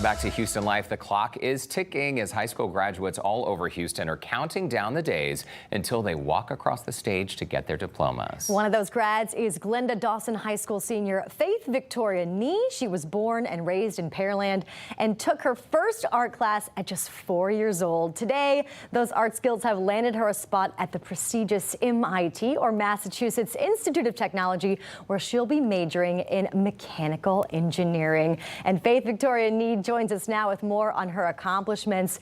Welcome back to Houston Life. The clock is ticking as high school graduates all over Houston are counting down the days until they walk across the stage to get their diplomas. One of those grads is Glenda Dawson High School senior Faith Victoria Nee. She was born and raised in Pearland and took her first art class at just 4 years old. Today, those art skills have landed her a spot at the prestigious MIT, or Massachusetts Institute of Technology, where she'll be majoring in mechanical engineering. And Faith Victoria Nee joins us now with more on her accomplishments.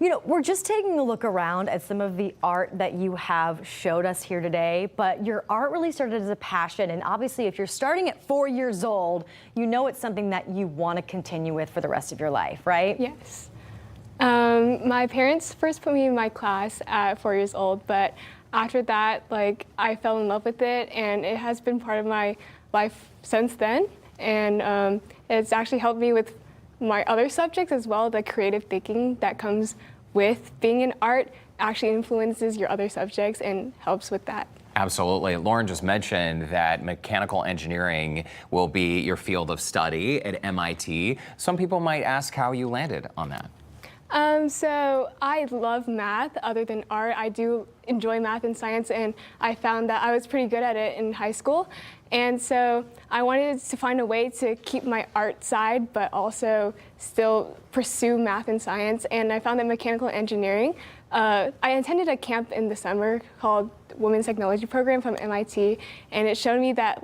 You know, we're just taking a look around at some of the art that you have showed us here today, but your art really started as a passion. And obviously, if you're starting at 4 years old, you know it's something that you want to continue with for the rest of your life, right? Yes. My parents first put me in my class at 4 years old, but after that, I fell in love with it, and it has been part of my life since then. And it's actually helped me with my other subjects as well. The creative thinking that comes with being in art actually influences your other subjects and helps with that. Absolutely. Lauren just mentioned that mechanical engineering will be your field of study at MIT. Some people might ask how you landed on that. So I love math other than art. I do enjoy math and science, and I found that I was pretty good at it in high school. And so I wanted to find a way to keep my art side, but also still pursue math and science. And I found that mechanical engineering, I attended a camp in the summer called Women's Technology Program from MIT, and it showed me that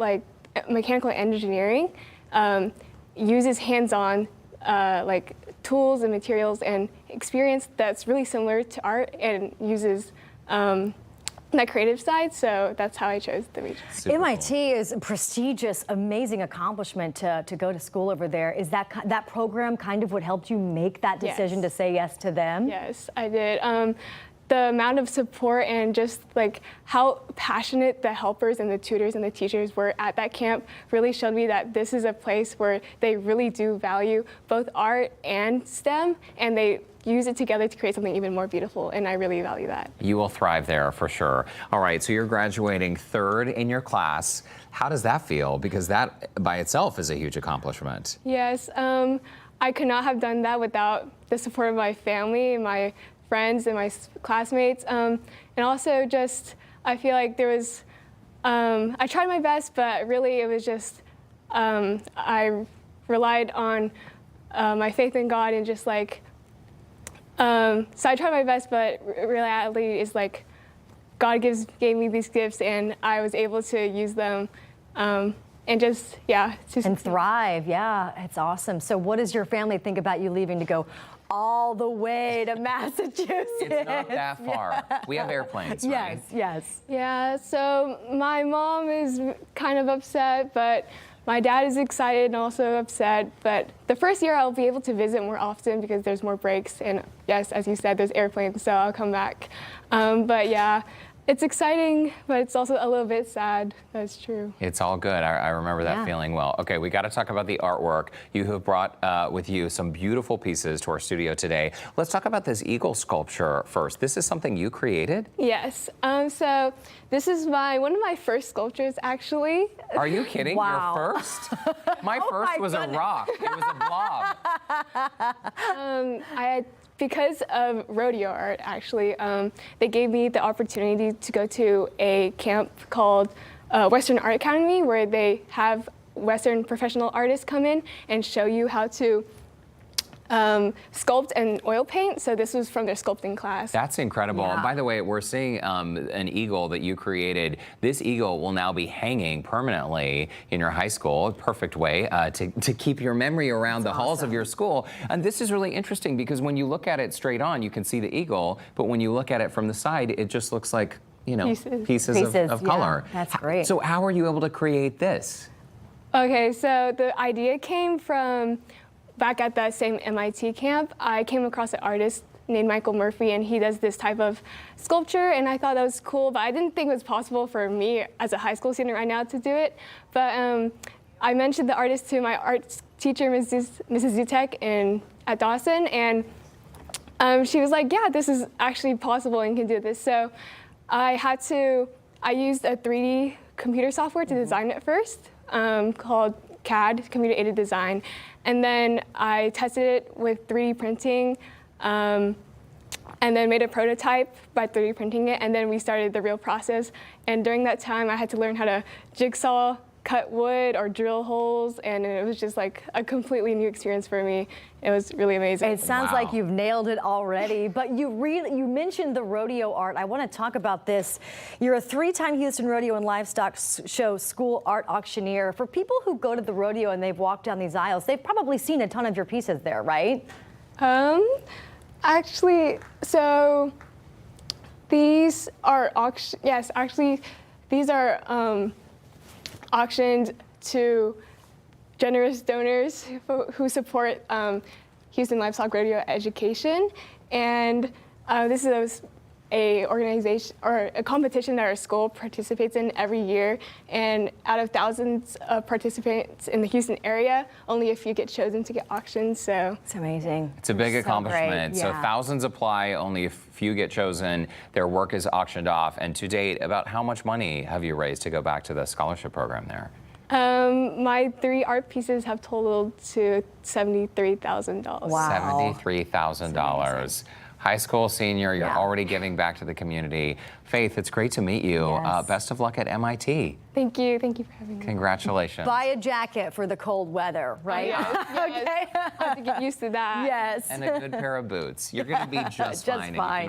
mechanical engineering uses hands-on tools and materials and experience that's really similar to art and uses that creative side, so that's how I chose the major. Super MIT cool. Is a prestigious, amazing accomplishment to go to school over there. Is that program kind of what helped you make that decision to say yes to them? Yes, I did. The amount of support and just how passionate the helpers and the tutors and the teachers were at that camp really showed me that this is a place where they really do value both art and STEM, and they use it together to create something even more beautiful, and I really value that. You will thrive there for sure. All right, so you're graduating third in your class. How does that feel? Because that by itself is a huge accomplishment. Yes, I could not have done that without the support of my family, my friends and my classmates, and also just I feel like there was I tried my best, but really it was just I relied on my faith in God and just so I tried my best, but reality is God gave me these gifts, and I was able to use them and just and thrive. Yeah, it's awesome. So what does your family think about you leaving to go all the way to Massachusetts? It's not that far. Yeah. We have airplanes, right? Yes. Yeah, so my mom is kind of upset, but my dad is excited and also upset. But the first year I'll be able to visit more often because there's more breaks. And yes, as you said, there's airplanes, so I'll come back. But yeah, it's exciting, but it's also a little bit sad. That's true. It's all good. I remember that feeling well. Okay, we got to talk about the artwork. You have brought with you some beautiful pieces to our studio today. Let's talk about this eagle sculpture first. This is something you created? Yes. So this is one of my first sculptures, actually. Are you kidding? Wow. Your first? My first was a rock. It was a blob. Because of rodeo art, actually, they gave me the opportunity to go to a camp called Western Art Academy, where they have Western professional artists come in and show you how to sculpt and oil paint. So this was from their sculpting class. That's incredible. Yeah. By the way, we're seeing an eagle that you created. This eagle will now be hanging permanently in your high school. A perfect way to keep your memory around the halls of your school. And this is really interesting because when you look at it straight on, you can see the eagle, but when you look at it from the side, it just looks like, you know, pieces of color. That's great. So how are you able to create this? Okay, so the idea came from back at that same MIT camp. I came across an artist named Michael Murphy, and he does this type of sculpture, and I thought that was cool, but I didn't think it was possible for me as a high school student right now to do it. But I mentioned the artist to my art teacher, Mrs. Zutek at Dawson, and she was like, yeah, this is actually possible and you can do this. So I used a 3D computer software to design it first, called CAD, computer-aided design, and then I tested it with 3D printing, and then made a prototype by 3D printing it, and then we started the real process. And during that time, I had to learn how to jigsaw, cut wood, or drill holes, and it was just like a completely new experience for me. It was really amazing. It sounds Wow. like you've nailed it already, but you mentioned the rodeo art. I want to talk about this. You're a 3-time Houston Rodeo and Livestock Show school art auctioneer. For people who go to the rodeo and they've walked down these aisles, they've probably seen a ton of your pieces there, right? Actually, so these are these are auctioned to generous donors who support Houston Livestock Rodeo education, and this is a organization or a competition that our school participates in every year, and out of thousands of participants in the Houston area, only a few get chosen to get auctioned. So It's amazing. It's a big So accomplishment. great. So Yeah. thousands apply, only a few get chosen. Their work is auctioned off. And to date, about how much money have you raised to go back to the scholarship program there? my 3 art pieces have totaled to $73,000. Wow. $73,000. High school senior, you're Yeah. already giving back to the community. Faith, it's great to meet you. Yes. Best of luck at MIT. Thank you for having me. Congratulations. Buy a jacket for the cold weather, right? Yes, yes. Okay. I have to get used to that. Yes. And a good pair of boots. You're going to be just, Just fine. And you can fine.